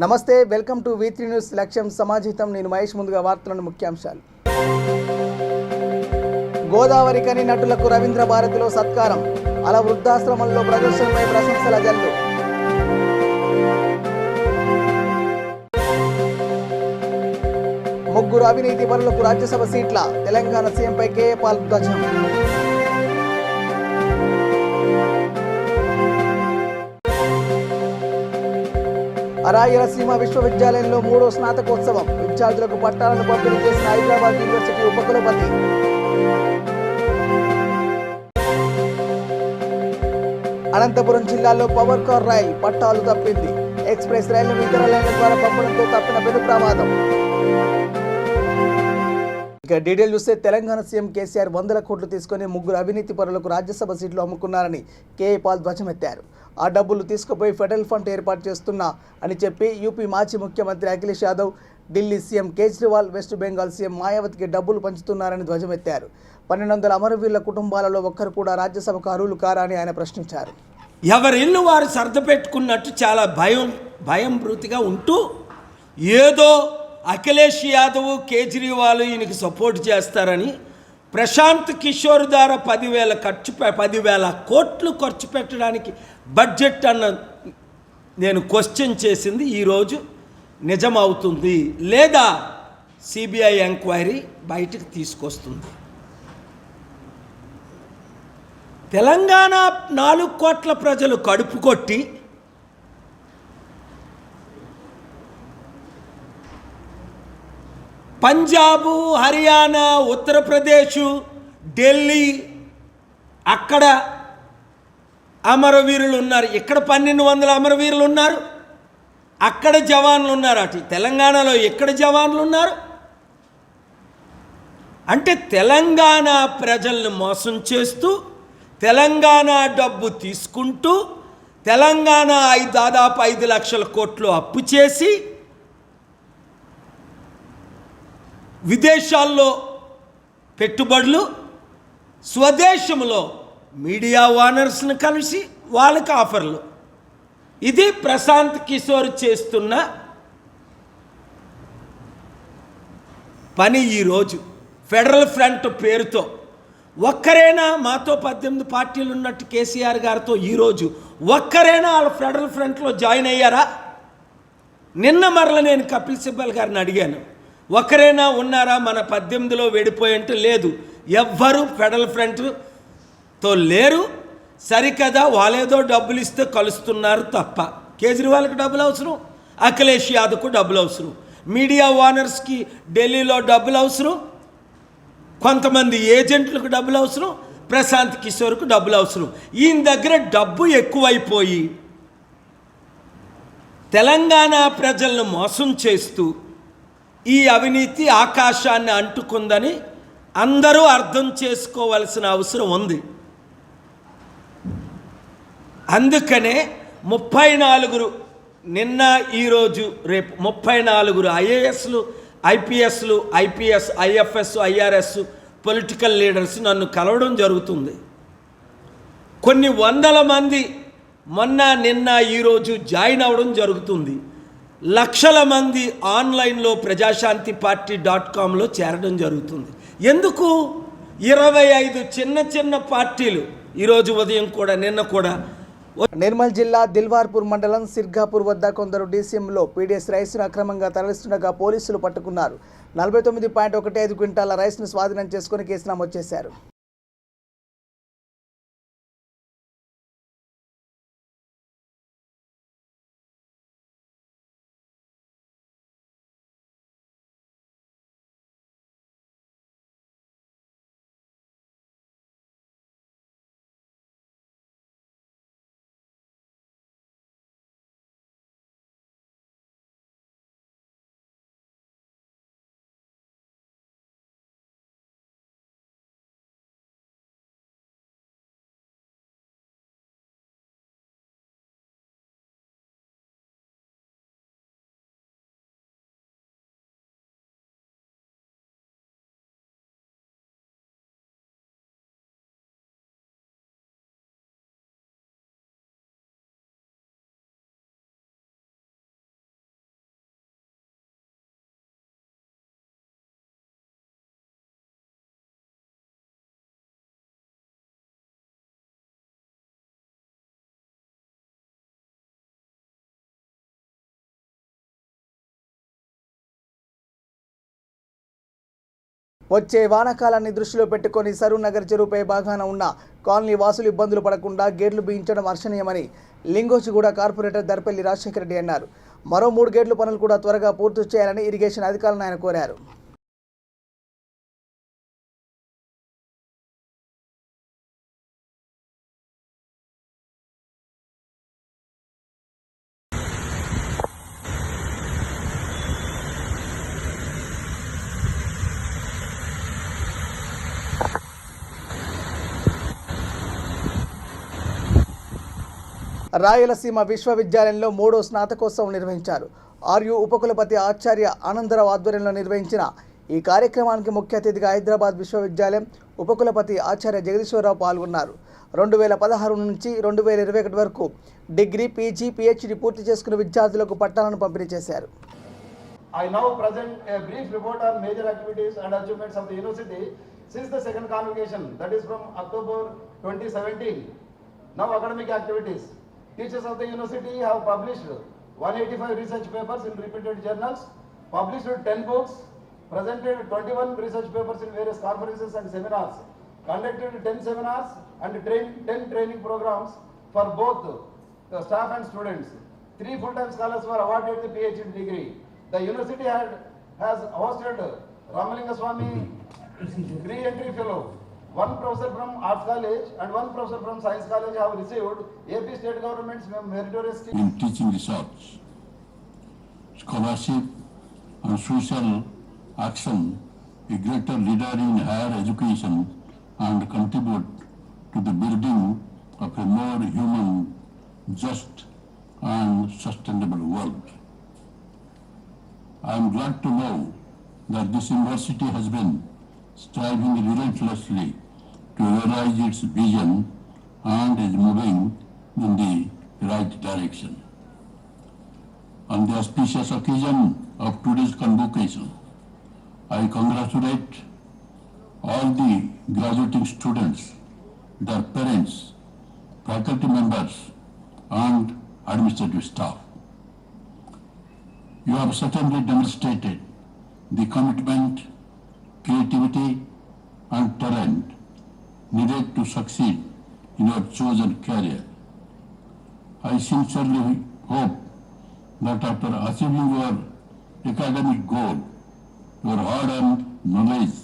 నమస్తే welcome to V3 news లక్ష్యం సమాజితం నేను మహేష్ ముందుగా వార్తలను ముఖ్యాంశాలు గోదావరి కని నటులకు రవీంద్ర భారతిలో సత్కారం అలా వృద్ధాశ్రమంలో ప్రదర్శనపై ప్రశంసల జల్లు ముగ్గురు అవినీతి పరులకు రాజ్యసభ సీట్ల తెలంగాణ సీఎంపై కేఏ పాల్ ధ్వజం రాయలసీమ విశ్వవిద్యాలయంలో 3వ స్నాతకోత్సవం విద్యార్థులకు పట్టాలను పంపిణీ చేసిన హైదరాబాద్ యూనివర్సిటీ ఉపకులపతి అనంతపురం జిల్లాలో పవర్ కార్ రైల్ పట్టాలు తప్పింది ఎక్స్ప్రెస్ రైళ్లను ఇతర లైన్ల ద్వారా పంపడంతో తప్పిన పెను ప్రమాదం ఇక డీటెయిల్ చూస్తే తెలంగాణ సీఎం కేసీఆర్ 100 కోట్లు తీసుకుని ముగ్గురు అవినీతి పరులకు రాజ్యసభ సీట్లు అమ్ముకున్నారని కేఏ పాల్ ధ్వజమెత్తారు ఆ డబ్బులు తీసుకుపోయి ఫెడరల్ ఫండ్ ఏర్పాటు చేస్తున్నా అని చెప్పి యూపీ మాజీ ముఖ్యమంత్రి Akhilesh Yadav Delhi CM Kejriwal West Bengal CM మాయావతికి డబ్బులు పంచుతున్నారని ధ్వజమెత్తారు 1200 అమరవీరుల కుటుంబాలలో ఒక్కరు కూడా రాజ్యసభకు అర్హులు కారా అని ఆయన ప్రశ్నించారు. ఎవరిల్లు వారు సర్దపెట్టుకున్నట్టు చాలా భయంభృతిగా ఉంటూ ఏదో అఖిలేష్ యాదవ్ కేజ్రీవాల్ ఈయనకి సపోర్ట్ చేస్తారని ప్రశాంత్ కిషోర్ ద్వారా 10,000 కోట్లు ఖర్చు పెట్టడానికి బడ్జెట్ అన్న నేను క్వశ్చన్ చేసింది ఈరోజు నిజమవుతుంది లేదా సిబిఐ ఎంక్వైరీ బయటకు తీసుకొస్తుంది. తెలంగాణ 4 కోట్ల ప్రజలు కడుపు కొట్టి పంజాబు హర్యానా ఉత్తరప్రదేశ్ ఢిల్లీ అక్కడ అమరవీరులు ఉన్నారు, ఇక్కడ 1200 అమరవీరులు ఉన్నారు, అక్కడ జవాన్లు ఉన్నారు, అటు తెలంగాణలో ఎక్కడ జవాన్లు ఉన్నారు. అంటే తెలంగాణ ప్రజల్ని మోసం చేస్తూ తెలంగాణ డబ్బు తీసుకుంటూ తెలంగాణ దాదాపు 5 లక్షల కోట్లు అప్పు చేసి విదేశాల్లో పెట్టుబడులు స్వదేశంలో మీడియా ఓనర్స్ని కలిసి వాళ్ళకి ఆఫర్లు. ఇది ప్రశాంత్ కిషోర్ చేస్తున్న పని. ఈరోజు ఫెడరల్ ఫ్రంట్ పేరుతో ఒక్కరైనా మాతో 18 పార్టీలు ఉన్నట్టు కేసీఆర్ గారితో ఈరోజు ఒక్కరైనా వాళ్ళ ఫెడరల్ ఫ్రంట్లో జాయిన్ అయ్యారా? నిన్న మరల నేను కపిల్ సిబ్బల్ గారిని అడిగాను, ఒకరైనా ఉన్నారా మన 18లో వెళ్ళిపోయంటే లేదు, ఎవ్వరూ ఫెడరల్ ఫ్రంట్తో లేరు. సరికదా వాళ్ళేదో డబ్బులు ఇస్తే కలుస్తున్నారు తప్ప కేజ్రీవాల్కి డబ్బులు అవసరం, అఖిలేష్ యాదవ్కు డబ్బులు అవసరం, మీడియా ఓనర్స్కి ఢిల్లీలో డబ్బులు అవసరం, కొంతమంది ఏజెంట్లకు డబ్బులు అవసరం, ప్రశాంత్ కిషోర్కు డబ్బులు అవసరం. ఈయన దగ్గర డబ్బు ఎక్కువైపోయి తెలంగాణ ప్రజలను మోసం చేస్తూ ఈ అవినీతి ఆకాశాన్ని అంటుకుందని అందరూ అర్థం చేసుకోవాల్సిన అవసరం ఉంది. అందుకనే 34 నిన్న ఈరోజు రేపు 34 ఐఏఎస్లు ఐపీఎస్లు IPS IFS IRS political leaders నన్ను కలవడం జరుగుతుంది. కొన్ని వందల మంది మొన్న నిన్న ఈరోజు జాయిన్ అవ్వడం జరుగుతుంది. లక్షల మంది ఆన్లైన్లో ప్రజాశాంతిపార్టీ.comలో చేరడం జరుగుతుంది. ఎందుకు? 25 చిన్న పార్టీలు ఈరోజు ఉదయం కూడా నిన్న కూడా. నిర్మల్ జిల్లా దిల్వార్పూర్ మండలం సిర్గాపూర్ వద్ద కొందరు డీసీఎంలో పీడీఎస్ రైస్ను అక్రమంగా తరలిస్తుండగా పోలీసులు పట్టుకున్నారు. 49.15 క్వింటాల రైస్ను స్వాధీనం చేసుకుని కేసు నమోదు చేశారు. వచ్చే వానాకాలాన్ని దృష్టిలో పెట్టుకొని సరూర్ నగర్ చెరువుపై భాగాన ఉన్న కాలనీ వాసులు ఇబ్బందులు పడకుండా గేట్లు బిగించడం హర్షణీయమని లింగోజిగూడ కార్పొరేటర్ దర్పల్లి రాజశేఖర రెడ్డి అన్నారు. మరో 3 గేట్ల పనులు కూడా త్వరగా పూర్తి చేయాలని ఇరిగేషన్ అధికారులను ఆయన కోరారు. రాయలసీమ విశ్వవిద్యాలయంలో 3వ స్నాతకోత్సవం నిర్వహించారు. ఆర్యు ఉపకులపతి ఆచార్య ఆనందరావు ఆధ్వర్యంలో నిర్వహించిన ఈ కార్యక్రమానికి ముఖ్య అతిథిగా హైదరాబాద్ విశ్వవిద్యాలయం ఉపకులపతి ఆచార్య జగదీశ్వరరావు పాల్గొన్నారు. 2016 నుంచి 2021 వరకు డిగ్రీ, పీజీ, పీహెచ్డీ పూర్తి చేసుకున్న విద్యార్థులకు పట్టాలను పంపిణీ చేశారు. I now present a brief report on major activities and achievements of the university since the second convocation, that is from October 2017. Now academic activities. Teachers of the university have published 185 research papers in reputed journals, published 10 books, presented 21 research papers in various conferences and seminars, conducted 10 seminars and trained 10 training programs for both the staff and students. 3 full-time scholars were awarded the PhD degree. The university has hosted Ramalinga Swamy Re-Entry Fellow. 1 professor from Arts College and 1 professor from Science College have received AP State Government's meritorious in teaching research, scholarship and social action, a greater leader in higher education and contribute to the building of a more human, just and sustainable world. I am glad to know that this university has been striving relentlessly to realize its vision and is moving in the right direction. On the auspicious occasion of today's convocation, I congratulate all the graduating students, their parents, faculty members and administrative staff. You have certainly demonstrated the commitment, creativity and talent needed to succeed in your chosen career. I sincerely hope that after achieving your academic goal, your hard-earned knowledge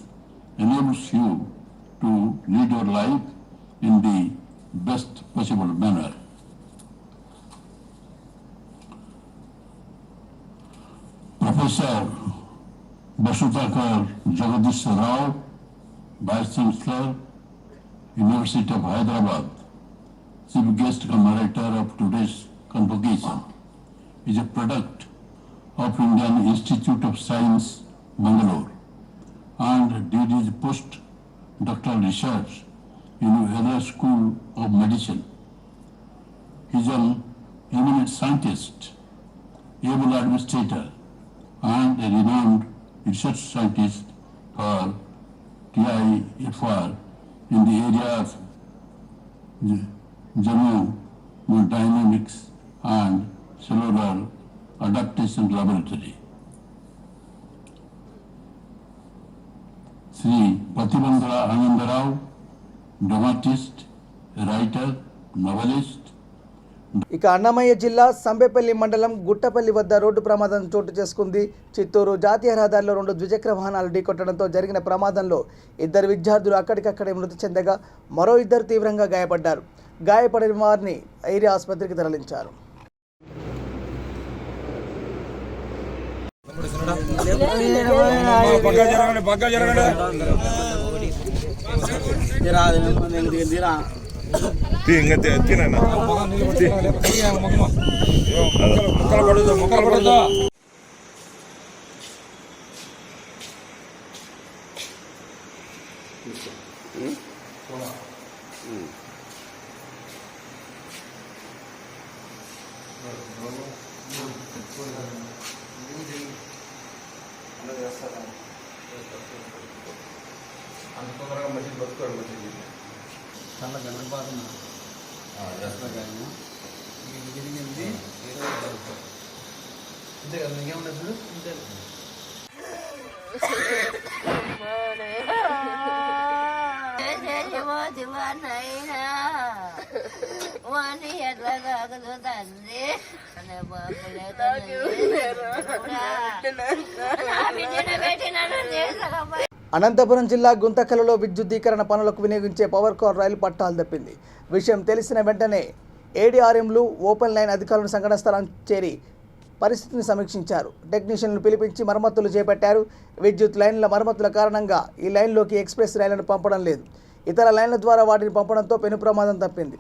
enables you to lead your life in the best possible manner. Professor Basudhakar Jagadishwar Rao, Vice Chancellor, University of Hyderabad, Chief Guest Commemorator of today's convocation, is a product of Indian Institute of Science, Bangalore, and did his post-doctoral research in Veda School of Medicine. He is an eminent scientist, able administrator, and a renowned research scientist for TIFR in the area of Thermodynamics and Cellular Adaptation Laboratory. Sri Patibandra Anandarao, dramatist, writer, novelist. ఇక అన్నమయ్య జిల్లా సంబేపల్లి మండలం గుట్టపల్లి వద్ద road ప్రమాదం చోటు చేసుకుంది. చిత్తూరు జాతీయ రహదారిలో 2 ద్విచక్ర వాహనాలు ఢీకొట్టడంతో జరిగిన ప్రమాదంలో 2 విద్యార్థులు అక్కడికక్కడే మృతి చెందగా మరో 2 తీవ్రంగా గాయపడ్డారు. గాయపడిన వారిని ఏరియా ఆసుపత్రికి తరలించారు. చాలా గణపాతం జరిగింది అంతే కదా, ఇంకేముండదు. నైనా వాణి ఎట్లా తాగుతుందండి అనే బాబులే పెట్టిన అనంతపురం జిల్లా గుంతకల్లో విద్యుద్దీకరణ పనులకు వినియోగించే పవర్ కార్ రైలు పట్టాలు తప్పింది. విషయం తెలిసిన వెంటనే ఏడీఆర్ఎంలు ఓపెన్ లైన్ అధికారులను సంఘటన స్థలానికి చేరి పరిస్థితిని సమీక్షించారు. టెక్నీషియన్లు పిలిపించి మరమ్మతులు చేపట్టారు. విద్యుత్ లైన్ల మరమ్మతుల కారణంగా ఈ లైన్లోకి ఎక్స్ప్రెస్ రైళ్లను పంపడం లేదు. ఇతర లైన్ల ద్వారా వాటిని పంపడంతో పెను ప్రమాదం తప్పింది.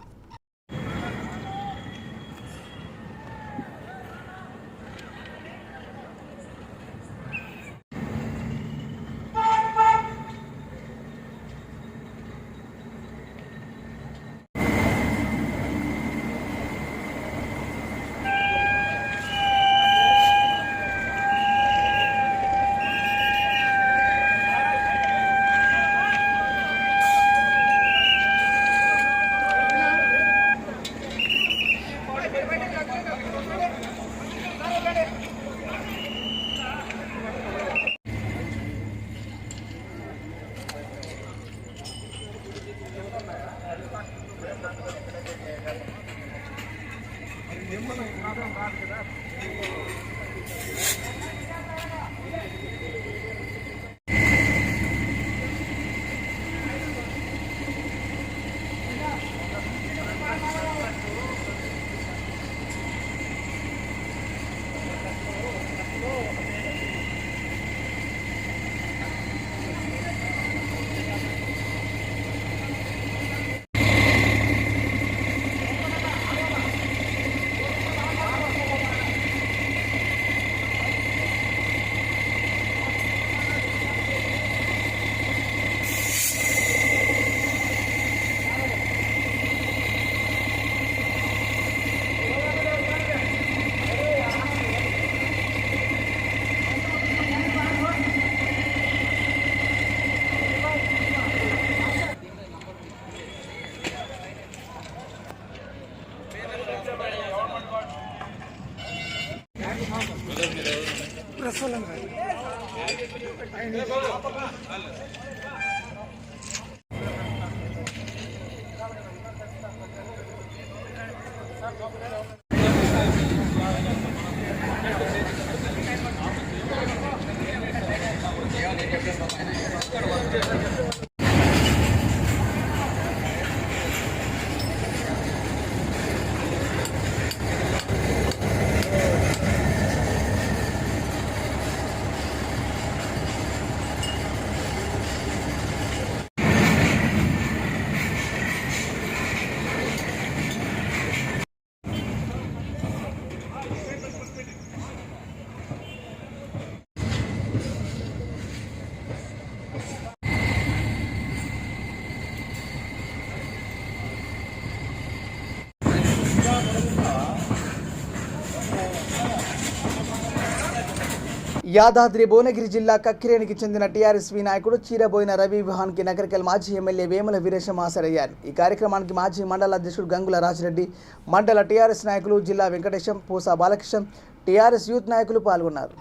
యాదాద్రి భువనగిరి జిల్లా కక్కిరేనికి చెందిన టీఆర్ఎస్వి నాయకుడు చీరబోయిన రవి వివాహానికి నగరికల్ మాజీ ఎమ్మెల్యే వేముల వీరేశం హాజరయ్యారు. ఈ కార్యక్రమానికి మాజీ మండల అధ్యక్షుడు గంగుల రాజిరెడ్డి, మండల టీఆర్ఎస్ నాయకులు జిల్లా వెంకటేశం, పూసా బాలకృష్ణ, టీఆర్ఎస్ యూత్ నాయకులు పాల్గొన్నారు.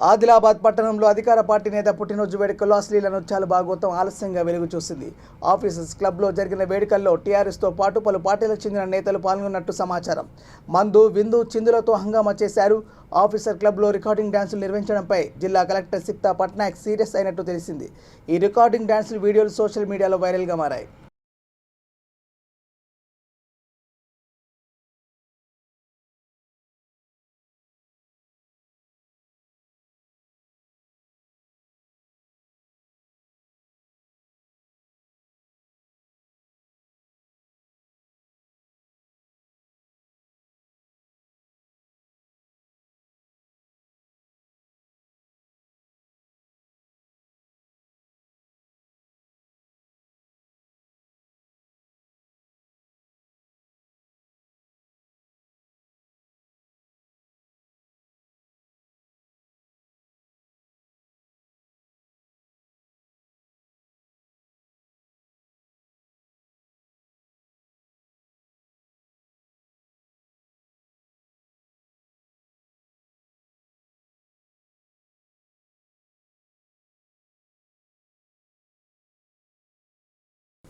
ఆదిలాబాద్ పట్టణంలో అధికార పార్టీ నేత పుట్టినరోజు వేడుకల్లో అశ్లీల నృత్యాల భాగవతం ఆలస్యంగా వెలుగు చూసింది. ఆఫీసర్స్ క్లబ్లో జరిగిన వేడుకల్లో టీఆర్ఎస్తో పాటు పలు పార్టీలకు చెందిన నేతలు పాల్గొన్నట్టు సమాచారం. మందు విందు చిందులతో హంగామా చేశారు. ఆఫీసర్ క్లబ్లో రికార్డింగ్ డ్యాన్సులు నిర్వహించడంపై జిల్లా కలెక్టర్ సిక్తా పట్నాయక్ సీరియస్ అయినట్టు తెలిసింది. ఈ రికార్డింగ్ డ్యాన్సుల వీడియోలు సోషల్ మీడియాలో వైరల్గా మారాయి.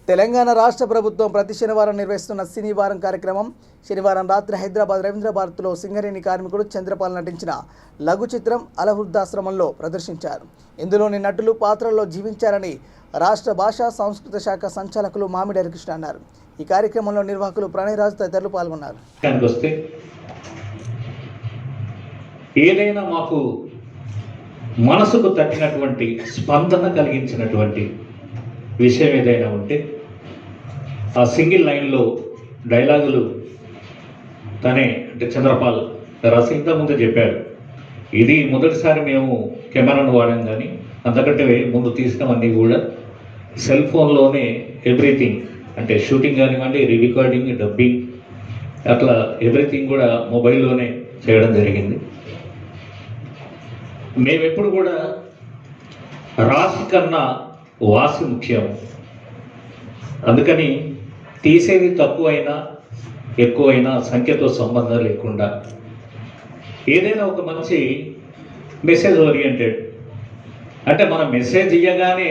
తెలంగాణ రాష్ట్ర ప్రభుత్వం ప్రతి శనివారం నిర్వహిస్తున్న సినీ వారం కార్యక్రమం. శనివారం రాత్రి హైదరాబాద్ రవీంద్ర భారత్లో సింగరేణి కార్మికుడు చంద్రపాల్ నటించిన లఘు చిత్రం అలవృద్ధాశ్రమంలో ప్రదర్శించారు. ఇందులోని నటులు పాత్రల్లో జీవించారని రాష్ట్ర భాషా సంస్కృత శాఖ సంచాలకులు మామిడి హరికృష్ణ అన్నారు. ఈ కార్యక్రమంలో నిర్వాహకులు ప్రణయరాజ్ తదితరులు పాల్గొన్నారు. ఏదైనా మాకు మనసుకు తట్టినటువంటి స్పందన కలిగించినటువంటి విషయం ఏదైనా ఉంటే ఆ సింగిల్ లైన్లో డైలాగులు తనే అంటే చంద్రపాల్ రాసి ఇంతకుముందు చెప్పాడు. ఇది మొదటిసారి మేము కెమెరాను వాడాం, కానీ అంతకంటే ముందు తీసినవన్నీ కూడా సెల్ ఫోన్లోనే ఎవ్రీథింగ్, అంటే షూటింగ్ కానివ్వండి, రికార్డింగ్, డబ్బింగ్, అట్లా ఎవ్రీథింగ్ కూడా మొబైల్లోనే చేయడం జరిగింది. మేమెప్పుడు కూడా రాసి కన్నా వాసి ముఖ్యం. అందుకని తీసేది తక్కువైనా ఎక్కువైనా సంఖ్యతో సంబంధం లేకుండా ఏదైనా ఒక మంచి మెసేజ్ ఓరియంటెడ్, అంటే మన మెసేజ్ ఇవ్వగానే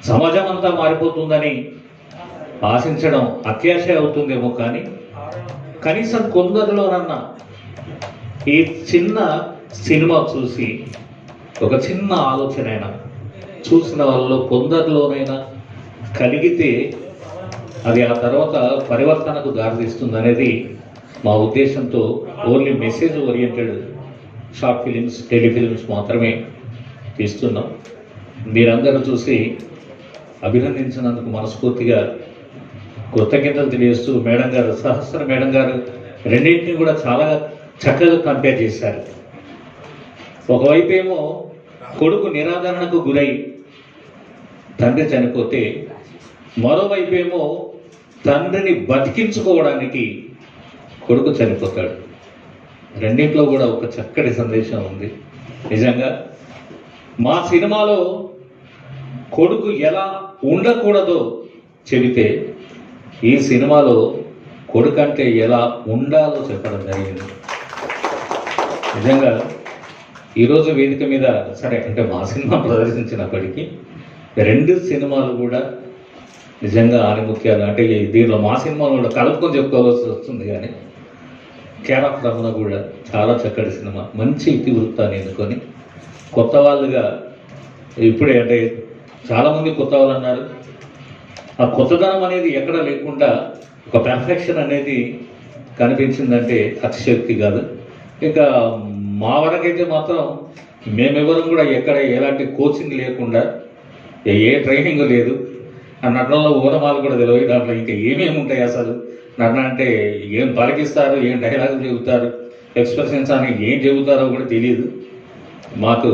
సమాజం అంతా మారిపోతుందని ఆశించడం అత్యాశ అవుతుందేమో, కానీ కనీసం కొందరిలోనన్నా ఈ చిన్న సినిమా చూసి ఒక చిన్న ఆలోచన అయినా చూసిన వాళ్ళలో కొందరిలోనైనా కలిగితే అది ఆ తర్వాత పరివర్తనకు దారితీస్తుంది అనేది మా ఉద్దేశంతో only message oriented short films, telefilms మాత్రమే తీస్తున్నాం. మీరందరూ చూసి అభినందించినందుకు మనస్ఫూర్తిగా కృతజ్ఞతలు తెలియజేస్తూ మేడం గారు, సహస్ర మేడం గారు రెండింటిని కూడా చాలా చక్కగా కంపేర్ చేశారు. ఒకవైపు ఏమో కొడుకు నిరాదరణకు గురై తండ్రి చనిపోతే, మరోవైపు ఏమో తండ్రిని బతికించుకోవడానికి కొడుకు చనిపోతాడు. రెండింటిలో కూడా ఒక చక్కటి సందేశం ఉంది. నిజంగా మా సినిమాలో కొడుకు ఎలా ఉండకూడదో చెబితే, ఈ సినిమాలో కొడుకు అంటే ఎలా ఉండాలో చెప్పడం జరిగింది. నిజంగా ఈరోజు వేదిక మీద సరే అంటే మా సినిమా ప్రదర్శించినప్పటికీ రెండు సినిమాలు కూడా నిజంగా ఆనిముత్యాలు. అంటే దీనిలో మా సినిమాలు కూడా కలుపుకొని చెప్పుకోవాల్సి వస్తుంది, కానీ కేర్ ఆఫ్ రమణ కూడా చాలా చక్కటి సినిమా, మంచి ఇతివృత్తాన్ని ఎన్నుకొని కొత్త వాళ్ళుగా ఇప్పుడే అంటే చాలామంది కొత్త వాళ్ళు అన్నారు. ఆ కొత్తదనం అనేది ఎక్కడ లేకుండా ఒక పర్ఫెక్షన్ అనేది కనిపించిందంటే అతిశక్తి కాదు. ఇంకా మా వరకైతే మాత్రం మేమెవరం కూడా ఎక్కడ ఎలాంటి కోచింగ్ లేకుండా, ఏ ట్రైనింగ్ లేదు, ఆ నటనలో ఊనమాలు కూడా తెలియదు. దాంట్లో ఇంకా ఏమేమి ఉంటాయి అసలు నటన అంటే, ఏం పలికిస్తారు, ఏం డైలాగులు చెబుతారు, ఎక్స్ప్రెషన్స్ అని ఏం చెబుతారో కూడా తెలియదు మాకు.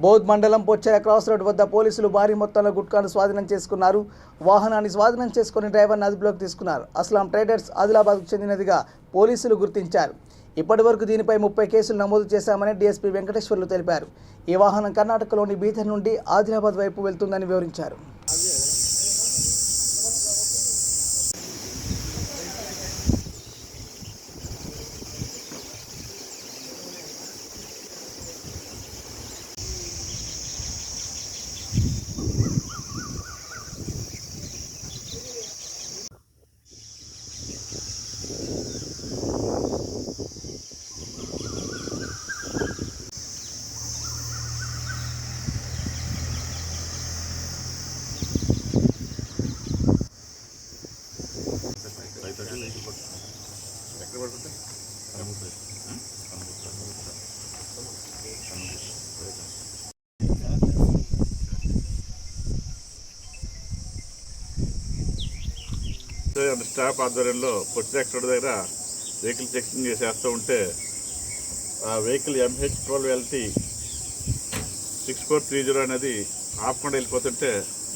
బౌద్ధ్ మండలం పొచ్చెర క్రాస్ రోడ్ వద్ద పోలీసులు భారీ మొత్తంలో గుట్కాను స్వాధీనం చేసుకున్నారు. వాహనాన్ని స్వాధీనం చేసుకుని డ్రైవర్ని అదుపులోకి తీసుకున్నారు. అస్లాం ట్రేడర్స్ ఆదిలాబాద్కు చెందినదిగా పోలీసులు గుర్తించారు. ఇప్పటివరకు దీనిపై 30 కేసులు నమోదు చేశామని డీఎస్పీ వెంకటేశ్వర్లు తెలిపారు. ఈ వాహనం కర్ణాటకలోని బీదర్ నుండి ఆదిలాబాద్ వైపు వెళ్తుందని వివరించారు. స్టాఫ్ ఆధ్వర్యంలో పొట్టి దగ్గర వెహికల్ చెకింగ్ చేస్తూ ఉంటే ఆ వెహికల్ MH12LT 6430 అనేది ఆపకుండా వెళ్ళిపోతుంటే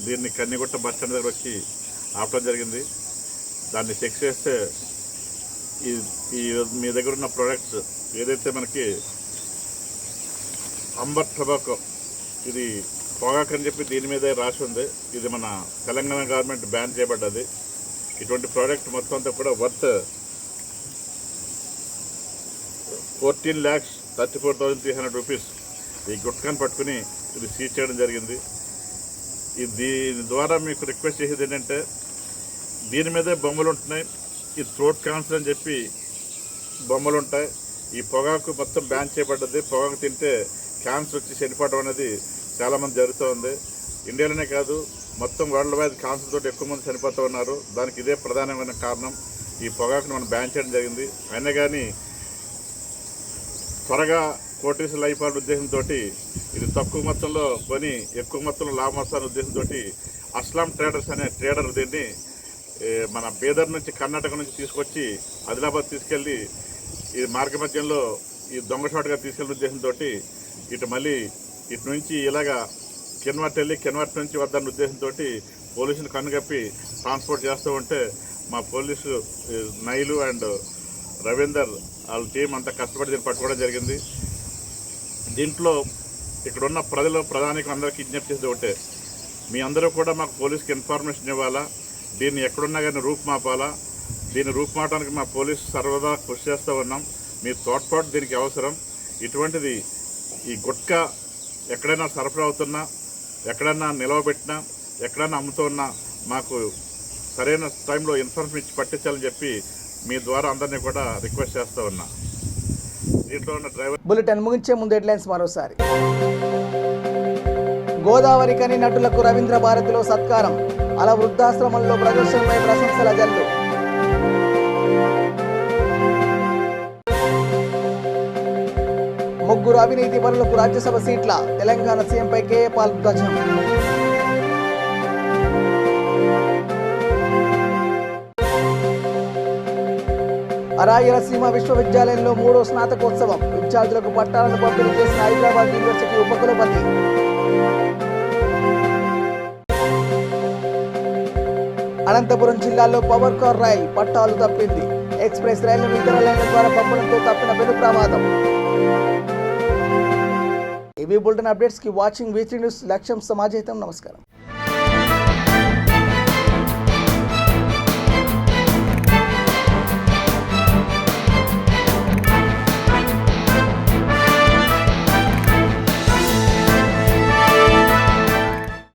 దీన్ని కన్నిగుట్ట బస్ స్టాండ్ దగ్గర వచ్చి ఆపడం జరిగింది. దాన్ని చెక్ చేస్తే ఈ మీ దగ్గర ఉన్న ప్రోడక్ట్స్ ఏదైతే మనకి అంబర్ టొబాకో ఇది పొగాకు అని చెప్పి దీని మీదే రాసి ఉంది. ఇది మన తెలంగాణ గవర్నమెంట్ బ్యాన్ చేయబడ్డది. ఇటువంటి ప్రోడక్ట్ మొత్తం అంతా కూడా వర్త్ 14,34,300 రూపీస్ ఈ గుట్కాను పట్టుకుని ఇది సీజ్ చేయడం జరిగింది. దీని ద్వారా మీకు రిక్వెస్ట్ చేసేది ఏంటంటే దీని మీదే బొమ్మలు ఉంటున్నాయి. ఈ థ్రోట్ క్యాన్సర్ అని చెప్పి బొమ్మలు ఉంటాయి. ఈ పొగాకు మొత్తం బ్యాన్ చేయబడ్డది. పొగాకు తింటే క్యాన్సర్ వచ్చి చనిపోవడం అనేది చాలామంది జరుగుతూ ఉంది. ఇండియాలోనే కాదు మొత్తం వరల్డ్ వైడ్ క్యాన్సర్ తోటి ఎక్కువ మంది చనిపోతూ ఉన్నారు. దానికి ఇదే ప్రధానమైన కారణం. ఈ పొగాకును మనం బ్యాన్ చేయడం జరిగింది. అయినా కానీ త్వరగా కోటీసులు అయిపోయిన ఉద్దేశంతో ఇది తక్కువ మొత్తంలో కొని ఎక్కువ మొత్తంలో లాభం వస్తారనే ఉద్దేశంతో అస్లాం ట్రేడర్స్ అనే ట్రేడర్ దీన్ని మన బీదర్ నుంచి కర్ణాటక నుంచి తీసుకొచ్చి ఆదిలాబాద్ తీసుకెళ్ళి ఈ మార్గ మధ్యంలో ఈ దొంగషాటుగా తీసుకెళ్ళిన ఉద్దేశంతో ఇటు మళ్ళీ ఇటు నుంచి ఇలాగా కెన్వాట్ వెళ్ళి కెన్వాట్ నుంచి వద్దన్న ఉద్దేశంతో పోలీసులు కన్నుగప్పి ట్రాన్స్పోర్ట్ చేస్తూ ఉంటే మా పోలీసు నైలు అండ్ రవీందర్ వాళ్ళ టీం అంతా కష్టపడి దీన్ని పట్టుకోవడం జరిగింది. దీంట్లో ఇక్కడున్న ప్రధానికి అందరికీ విజ్ఞప్తి చేసేది ఒకటే, మీ అందరూ కూడా మాకు పోలీస్కి ఇన్ఫర్మేషన్ ఇవ్వాలా. దీన్ని ఎక్కడున్నా కానీ రూపుమాపాలా. దీన్ని రూపుమాపడానికి మా పోలీసు సర్వదా కృషి చేస్తూ ఉన్నాం. మీ తోడ్పాటు దీనికి అవసరం. ఇటువంటిది ఈ గుట్కా ఎక్కడైనా సరఫరా అవుతున్నా, ఎక్కడైనా నిలవబెట్టినా, ఎక్కడైనా అమ్ముతూ ఉన్నా మాకు సరైన టైంలో ఇన్ఫర్మేషన్ ఇచ్చి పట్టించాలని చెప్పి మీ ద్వారా అందరినీ కూడా రిక్వెస్ట్ చేస్తూ ఉన్నా. దీంట్లో ఉన్న డ్రైవర్ బులెటిన్ ముగించే ముందు హెడ్లైన్స్ మరోసారి. గోదావరి కని నటులకు రవీంద్ర భారతిలో సత్కారం. అలా వృద్ధాశ్రమంలో ప్రదర్శనపై ప్రశంసల జల్లు. ముగ్గురు అవినీతి పరులకు రాజ్యసభ సీట్ల. తెలంగాణ సీఎంపై కేఏ పాల్ ధ్వజం. రాయలసీమ విశ్వవిద్యాలయంలో 3వ స్నాతకోత్సవం. విద్యార్థులకు పట్టాలను పంపిణీ చేసిన హైదరాబాద్ యూనివర్సిటీ ఉపకులపతి. అనంతపురం జిల్లాలో పవర్ కార్ రైల్ పట్టాలు తప్పింది. ఎక్స్ప్రెస్ రైళ్లను ఇతర లైన్ల ద్వారా పంపడంతో తప్పిన పెను ప్రమాదం. ఇవి బులెటిన్ అప్డేట్స్ కి వాచింగ్ V3 న్యూస్. లక్ష్యం సమాజహితం. నమస్కారం.